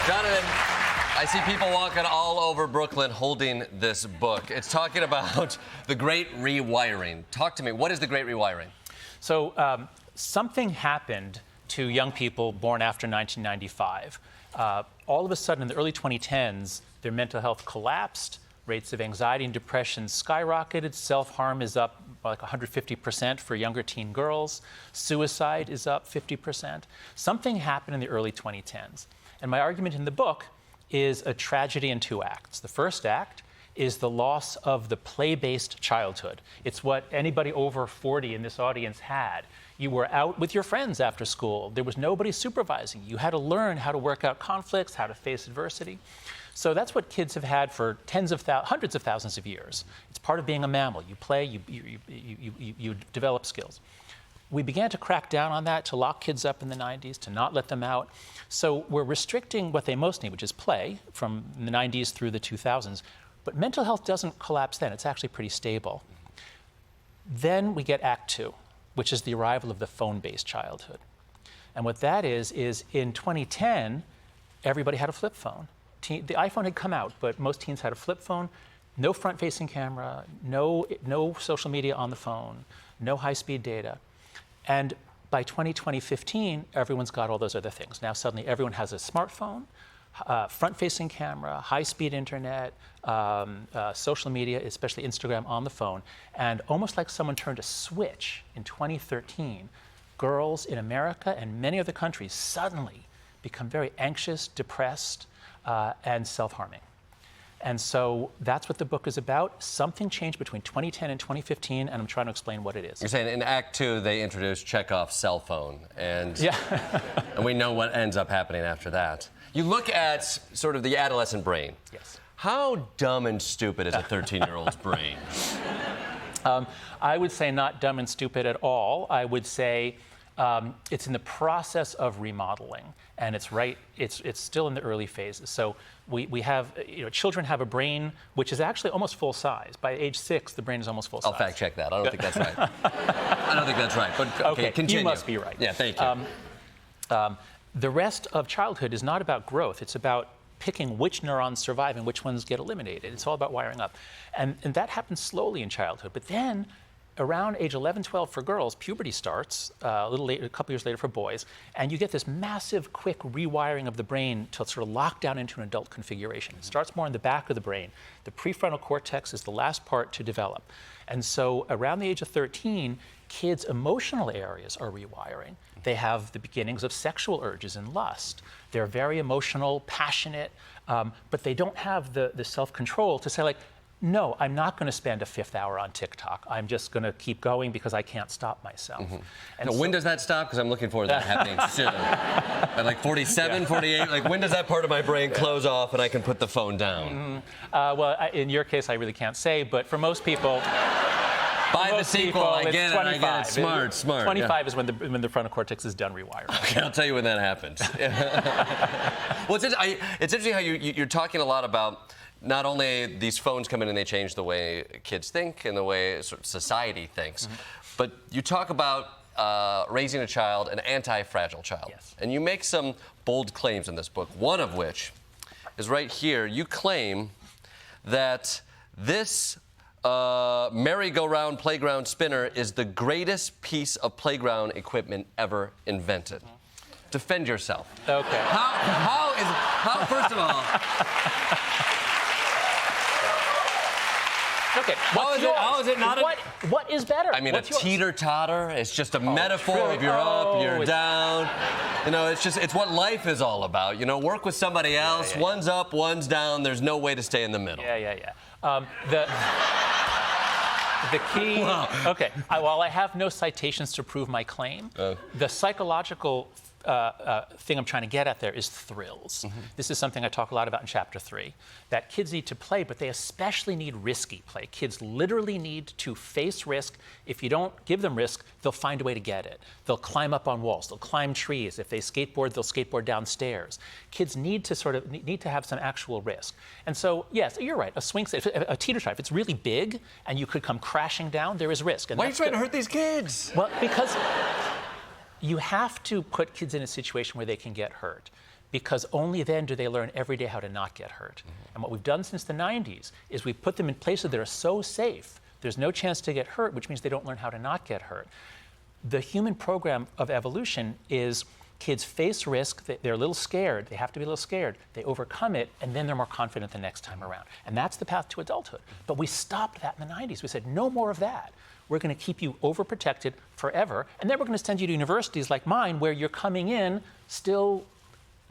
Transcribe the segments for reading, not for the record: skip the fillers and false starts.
Jonathan, I see people walking all over Brooklyn holding this book. It's talking about the Great Rewiring. Talk to me. What is the Great Rewiring? So something happened to young people born after 1995. All of a sudden, in the early 2010s, their mental health collapsed. Rates of anxiety and depression skyrocketed. Self-harm is up like 150% for younger teen girls. Suicide is up 50%. Something happened in the early 2010s. And my argument in the book is a tragedy in two acts. The first act is the loss of the play-based childhood. It's what anybody over 40 in this audience had. You were out with your friends after school. There was nobody supervising. You had to learn how to work out conflicts, how to face adversity. So that's what kids have had for hundreds of thousands of years. It's part of being a mammal. You play, you develop skills. We began to crack down on that, to lock kids up in the 90s, to not let them out. So we're restricting what they most need, which is play, from the 90s through the 2000s. But mental health doesn't collapse then. It's actually pretty stable. Then we get Act Two, which is the arrival of the phone-based childhood. And what that is in 2010, everybody had a flip phone. The iPhone had come out, but most teens had a flip phone. No front-facing camera, no social media on the phone, no high-speed data. And by 2015, everyone's got all those other things. Now suddenly everyone has a smartphone, front-facing camera, high-speed internet, social media, especially Instagram, on the phone. And almost like someone turned a switch in 2013, girls in America and many other countries suddenly become very anxious, depressed, and self-harming. And so that's what the book is about. Something changed between 2010 and 2015, and I'm trying to explain what it is. You're saying in Act Two, they introduced Chekhov's cell phone, and, yeah. and we know what ends up happening after that. You look at sort of the adolescent brain. Yes. How dumb and stupid is a 13-year-old's brain? I would say not dumb and stupid at all. I would say it's in the process of remodeling, and it's still in the early phases. So we have, children have a brain which is actually almost full size. By age 6, the brain is almost full size. I'll fact check that. I don't think that's right. I don't think that's right. But okay, continue. You must be right. Yeah, thank you. The rest of childhood is not about growth. It's about picking which neurons survive and which ones get eliminated. It's all about wiring up. And that happens slowly in childhood. But then, around age 11, 12 for girls, puberty starts, a little later, a couple years later for boys, and you get this massive, quick rewiring of the brain to sort of lock down into an adult configuration. It starts more in the back of the brain. The prefrontal cortex is the last part to develop. And so around the age of 13, kids' emotional areas are rewiring. They have the beginnings of sexual urges and lust. They're very emotional, passionate, but they don't have the self-control to say, like, no, I'm not going to spend a 5th hour on TikTok. I'm just going to keep going because I can't stop myself. Mm-hmm. And now, when does that stop? Because I'm looking forward to that happening soon. At like 47, 48, like when does that part of my brain close off and I can put the phone down? Mm-hmm. Well, in your case, I really can't say, but for most people... Buy the sequel, I get it, I get it. Smart. 25 is when the frontal cortex is done rewiring. Okay, I'll tell you when that happens. Well, it's interesting how you're talking a lot about not only these phones come in and they change the way kids think and the way sort of society thinks, but you talk about raising a child, an anti-fragile child. Yes. And you make some bold claims in this book, one of which is right here. You claim that this merry-go-round playground spinner is the greatest piece of playground equipment ever invented. Defend yourself. Okay. How first of all... Okay. How is it not what is better? I mean, What's a teeter-totter is just a metaphor of you're up, you're down. It's what life is all about. Work with somebody else. Yeah. One's up, one's down. There's no way to stay in the middle. Yeah. The key... Wow. Okay. While I have no citations to prove my claim, the psychological thing I'm trying to get at there is thrills. Mm-hmm. This is something I talk a lot about in Chapter 3, that kids need to play, but they especially need risky play. Kids literally need to face risk. If you don't give them risk, they'll find a way to get it. They'll climb up on walls. They'll climb trees. If they skateboard, they'll skateboard downstairs. Kids need to have some actual risk. And so, yes, you're right. A swing set, a teeter-totter, if it's really big and you could come crashing down, there is risk. And why are you trying to hurt these kids? Well, because you have to put kids in a situation where they can get hurt. because only then do they learn every day how to not get hurt. And what we've done since the 90s is we've put them in places that are so safe, there's no chance to get hurt, which means they don't learn how to not get hurt. The human program of evolution is kids face risk, they're a little scared, they have to be a little scared, they overcome it, and then they're more confident the next time around. And that's the path to adulthood. But we stopped that in the 90s. We said, no more of that. We're going to keep you overprotected forever, and then we're going to send you to universities like mine where you're coming in still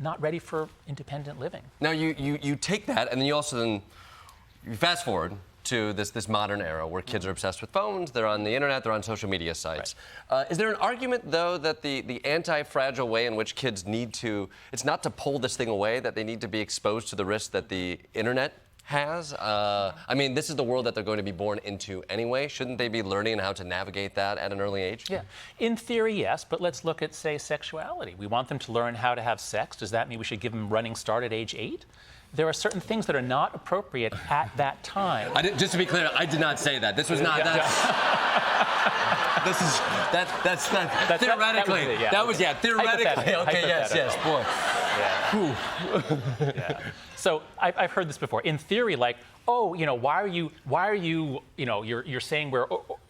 not ready for independent living. Now you take that, and then you also you fast forward to this modern era where kids are obsessed with phones, they're on the internet, they're on social media sites. Right. Is there an argument, though, that the anti-fragile way in which kids need to, it's not to pull this thing away, that they need to be exposed to the risks that the internet has? I mean, this is the world that they're going to be born into anyway. Shouldn't they be learning how to navigate that at an early age? Yeah. In theory, yes, but let's look at, say, sexuality. We want them to learn how to have sex. Does that mean we should give them running start at age 8? There are certain things that are not appropriate at that time. Just to be clear, I did not say that. This was not that. That's theoretically. That was theoretically. Okay, yes, boy. Yeah. Yeah. So I've heard this before. In theory, like, oh, why are you, you're saying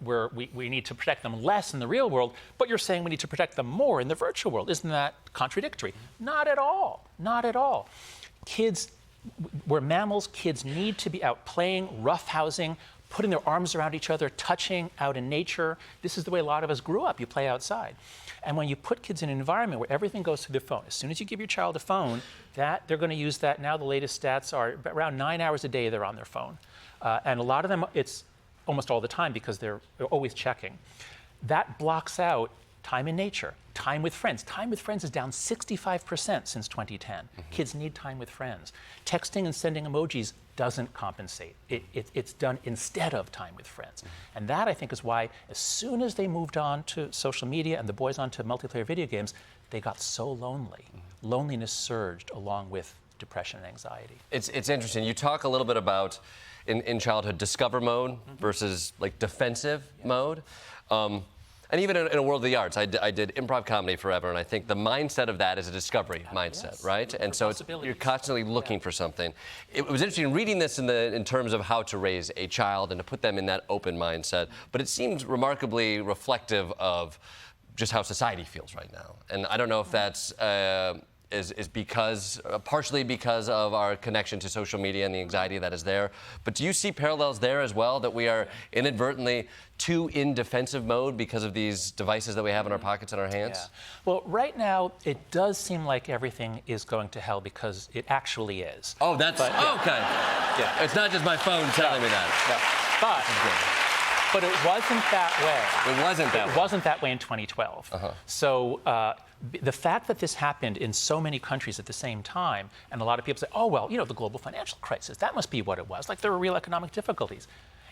we need to protect them less in the real world, but you're saying we need to protect them more in the virtual world. Isn't that contradictory? Not at all. Not at all. We're mammals. Kids need to be out playing, roughhousing, putting their arms around each other, touching out in nature. This is the way a lot of us grew up. You play outside. And when you put kids in an environment where everything goes through their phone, as soon as you give your child a phone, they're going to use that. Now the latest stats are around 9 hours a day they're on their phone. And a lot of them, it's almost all the time because they're always checking. That blocks out time in nature, time with friends. Time with friends is down 65% since 2010. Kids need time with friends. Texting and sending emojis doesn't compensate. It's done instead of time with friends. And that, I think, is why as soon as they moved on to social media and the boys onto multiplayer video games, they got so lonely. Loneliness surged along with depression and anxiety. It's interesting. You talk a little bit about, in childhood, discover mode versus like defensive mode. And even in a world of the arts, I did improv comedy forever, and I think the mindset of that is a discovery mindset, right? And so you're constantly looking for something. It was interesting reading this in terms of how to raise a child and to put them in that open mindset, but it seems remarkably reflective of just how society feels right now. And I don't know if that's is because, partially because of our connection to social media and the anxiety that is there. But do you see parallels there as well, that we are inadvertently too in defensive mode because of these devices that we have in our pockets and our hands? Yeah. Well, right now, it does seem like everything is going to hell because it actually is. Oh, that's, okay. Yeah. It's not just my phone telling me that. No. But it wasn't that way. It wasn't that way. It wasn't that way in 2012. So the fact that this happened in so many countries at the same time, and a lot of people say, oh, well, the global financial crisis, that must be what it was. Like, there were real economic difficulties.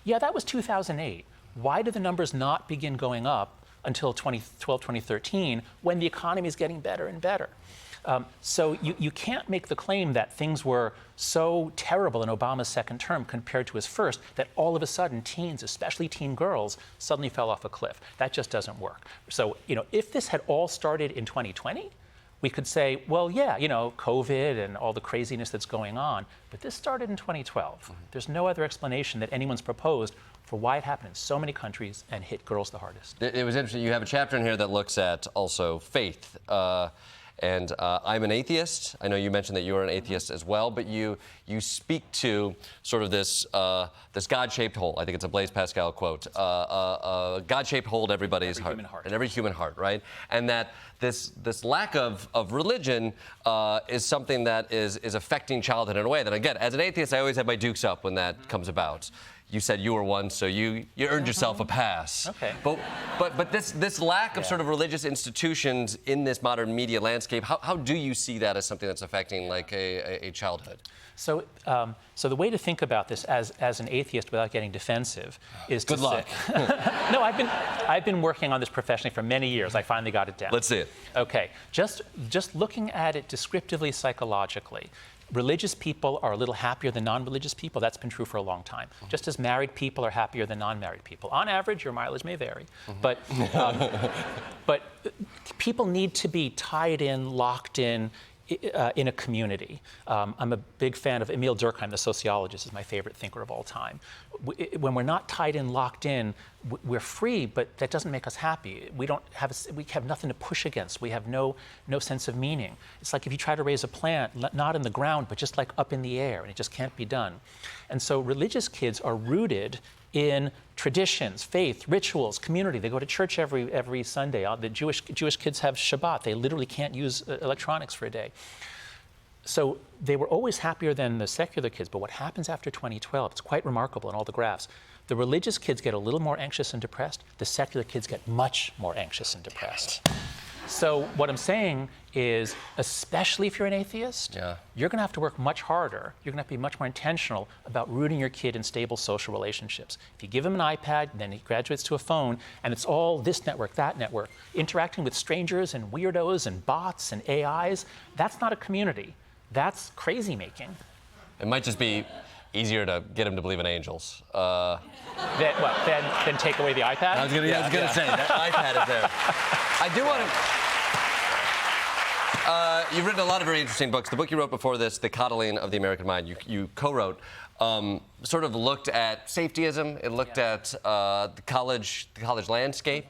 Yeah, that was 2008. Why did the numbers not begin going up until 2012, 2013, when the economy is getting better and better? So you can't make the claim that things were so terrible in Obama's second term compared to his first that all of a sudden teens, especially teen girls, suddenly fell off a cliff. That just doesn't work. So, if this had all started in 2020, we could say, well, yeah, COVID and all the craziness that's going on, but this started in 2012. There's no other explanation that anyone's proposed for why it happened in so many countries and hit girls the hardest. It was interesting. You have a chapter in here that looks at also faith. And I'm an atheist. I know you mentioned that you're an atheist as well, but you speak to sort of this God-shaped hole. I think it's a Blaise Pascal quote. God-shaped hole in everybody's heart. In every human heart, right? And that this lack of religion is something that is affecting childhood in a way that, again, as an atheist, I always have my dukes up when that comes about. You said you were one, so you earned yourself a pass. Okay. But this lack of sort of religious institutions in this modern media landscape, how do you see that as something that's affecting like a childhood? So the way to think about this as an atheist without getting defensive is to Good luck. say, no, I've been working on this professionally for many years. I finally got it down. Let's see it. Okay, just looking at it descriptively, psychologically. Religious people are a little happier than non-religious people. That's been true for a long time. Just as married people are happier than non-married people. On average, your mileage may vary. But people need to be tied in, locked in in a community. I'm a big fan of Emile Durkheim, the sociologist, is my favorite thinker of all time. When we're not tied in, locked in, we're free, but that doesn't make us happy. We have nothing to push against. We have no sense of meaning. It's like if you try to raise a plant, not in the ground, but just like up in the air, and it just can't be done. And so religious kids are rooted in traditions, faith, rituals, community. They go to church every Sunday. The Jewish kids have Shabbat. They literally can't use electronics for a day. So they were always happier than the secular kids. But what happens after 2012, it's quite remarkable in all the graphs. The religious kids get a little more anxious and depressed. The secular kids get much more anxious and depressed. So what I'm saying is, especially if you're an atheist, you're going to have to work much harder. You're going to have to be much more intentional about rooting your kid in stable social relationships. If you give him an iPad, then he graduates to a phone, and it's all this network, that network, interacting with strangers and weirdos and bots and AIs, that's not a community. That's crazy making. It might just be easier to get him to believe in angels. Then take away the iPad? I was going to say, that iPad is there. I do want to... you've written a lot of very interesting books. The book you wrote before this, The Coddling of the American Mind, you co-wrote, sort of looked at safetyism. It looked at the college landscape.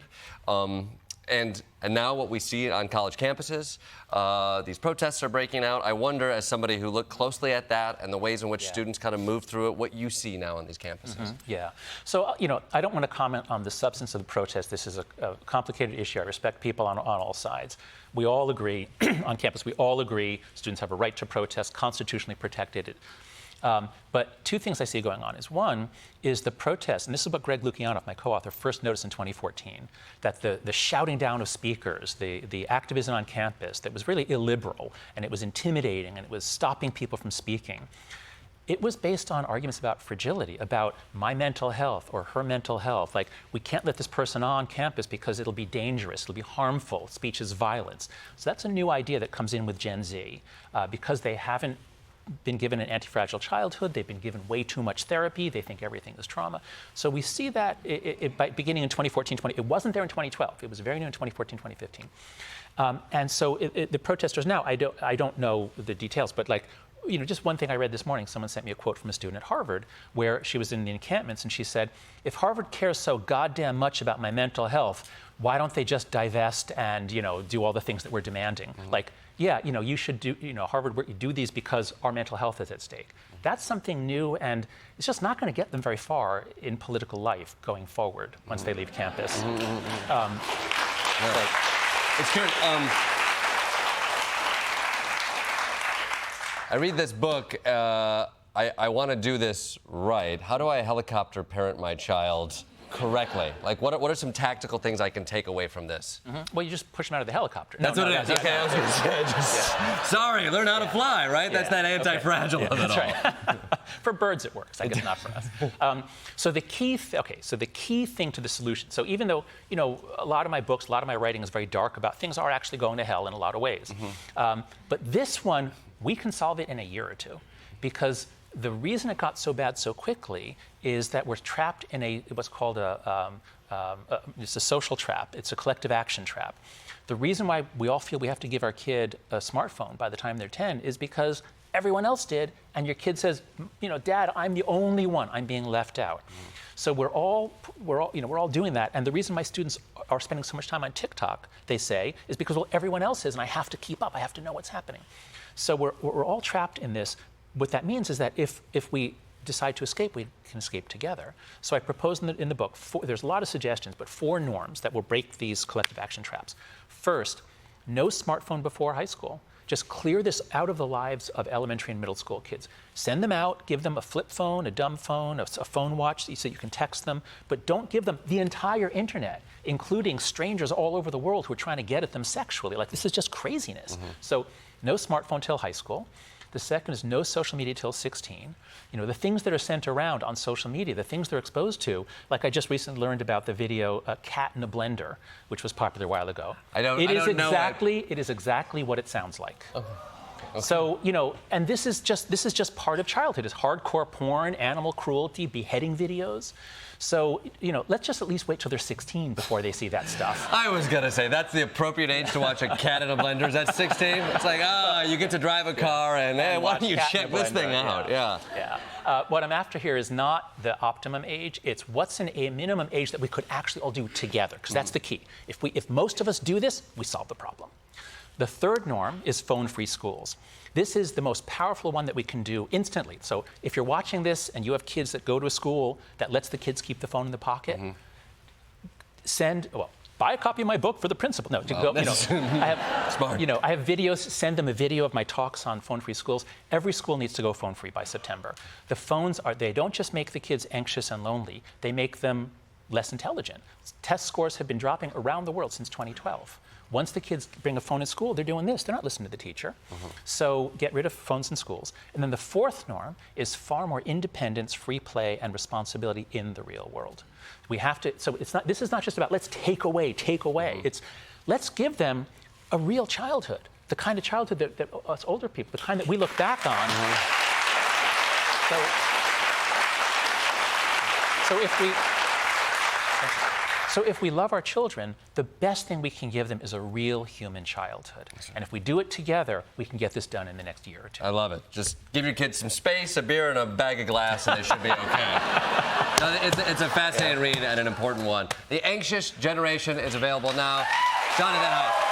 And now what we see on college campuses, these protests are breaking out. I wonder, as somebody who looked closely at that and the ways in which students kind of move through it, what you see now on these campuses. Yeah. So, I don't want to comment on the substance of the protest. This is a complicated issue. I respect people on all sides. We all agree, on campus, we all agree students have a right to protest, constitutionally protected. But two things I see going on is, one is the protest, and this is what Greg Lukianoff, my co-author, first noticed in 2014, that the shouting down of speakers, the activism on campus that was really illiberal, and it was intimidating, and it was stopping people from speaking. It was based on arguments about fragility, about my mental health or her mental health. Like, we can't let this person on campus because it'll be dangerous, it'll be harmful, speech is violence. So that's a new idea that comes in with Gen Z, because they haven't been given an anti-fragile childhood, they've been given way too much therapy, they think everything is trauma. So we see that by beginning in 2014, it wasn't there in 2012, it was very new in 2014, 2015. And so the protesters now, I don't know the details, but just one thing I read this morning, someone sent me a quote from a student at Harvard where she was in the encampments and she said, if Harvard cares so goddamn much about my mental health, why don't they just divest and, do all the things that we're demanding? Mm-hmm. You should do, Harvard, do these because our mental health is at stake. That's something new, and it's just not going to get them very far in political life going forward once they leave campus. It's curious. I read this book. I want to do this right. How do I helicopter parent my child correctly? What are some tactical things I can take away from this? Mm-hmm. Well, you just push them out of the helicopter. That's what it is. Okay, I was going to say, sorry, learn how to fly, right? That's that anti-fragile of it all. Right. For birds, it works. I guess not for us. So the key thing to the solution. So even though a lot of my books, a lot of my writing is very dark about things are actually going to hell in a lot of ways. Mm-hmm. But this one, we can solve it in a year or two, because the reason it got so bad so quickly is that we're trapped in what's called it's a social trap. It's a collective action trap. The reason why we all feel we have to give our kid a smartphone by the time they're 10 is because everyone else did, and your kid says, Dad, I'm the only one. I'm being left out. Mm-hmm. So we're all doing that. And the reason my students are spending so much time on TikTok, they say, is because everyone else is, and I have to keep up. I have to know what's happening. So we're all trapped in this. What that means is that if we decide to escape, we can escape together. So I propose in the book, there's a lot of suggestions, but 4 norms that will break these collective action traps. First, no smartphone before high school. Just clear this out of the lives of elementary and middle school kids. Send them out, give them a flip phone, a dumb phone, a phone watch so you can text them, but don't give them the entire internet, including strangers all over the world who are trying to get at them sexually. This is just craziness. Mm-hmm. So no smartphone till high school. The second is no social media till 16. The things that are sent around on social media, the things they're exposed to, like I just recently learned about the video Cat in a Blender, which was popular a while ago. It is exactly what it sounds like. So, you know, and this is just part of childhood. It's hardcore porn, animal cruelty, beheading videos. So, you know, let's just at least wait till they're 16 before they see that stuff. I was going to say, that's the appropriate age to watch a cat in a blender. Is that 16? It's like, you get to drive a car and hey, why don't you check this thing out? Yeah. What I'm after here is not the optimum age. It's what's a minimum age that we could actually all do together, because that's the key. If most of us do this, we solve the problem. The third norm is phone-free schools. This is the most powerful one that we can do instantly. So if you're watching this and you have kids that go to a school that lets the kids keep the phone in the pocket, buy a copy of my book for the principal. No, Smart. I have videos. Send them a video of my talks on phone-free schools. Every school needs to go phone-free by September. The phones they don't just make the kids anxious and lonely. They make them less intelligent. Test scores have been dropping around the world since 2012. Once the kids bring a phone in school, they're doing this. They're not listening to the teacher. So get rid of phones in schools. And then the fourth norm is far more independence, free play, and responsibility in the real world. We have to. So this is not just about let's take away. It's let's give them a real childhood, the kind of childhood that us older people, the kind that we look back on. So if we love our children, the best thing we can give them is a real human childhood. And if we do it together, we can get this done in the next year or two. I love it. Just give your kids some space, a beer, and a bag of glass, and they should be okay. It's a fascinating read and an important one. The Anxious Generation is available now. Jonathan Haidt.